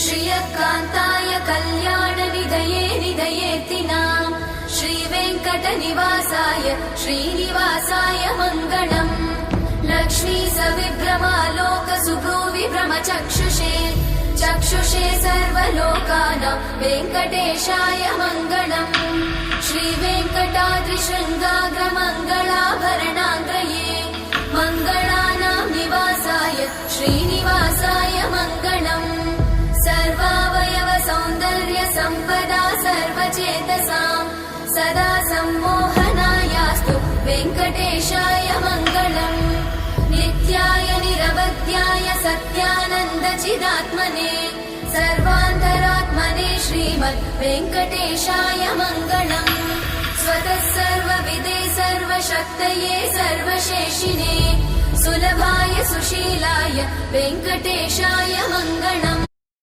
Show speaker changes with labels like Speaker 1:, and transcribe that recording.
Speaker 1: श्रियकान्ताय कल्याणनिधये निधयेऽर्थिनाम् श्रीवेङ्कटनिवासाय श्रीनिवासाय मङ्गलम् लक्ष्मी सविभ्रमालोकसुभ्रूविभ्रमचक्षुषे चक्षुषे सर्वलोकानां वेङ्कटेशाय मङ्गलम् श्रीवेङ्कटाद्रिशृङ्गाग्रमङ्गलाभरणाङ्ग्रये मङ्गलानां निवासाय श्रीनिवासाय मङ्गलम् सर्वावयव सौन्दर्य सम्पदा सर्वचेतसां सदा सम्मोहनायास्तु वेङ्कटेशाय मङ्गलम् नित्याय निरवध्याय सत्यानन्दचिदात्मने सर्वान्तरात्मने श्रीमद् वेङ्कटेशाय मङ्गलम् स्वतः सर्वविदे सर्वशक्तये सर्वशेषिने सुलभाय सुशीलाय वेङ्कटेशाय मङ्गलम्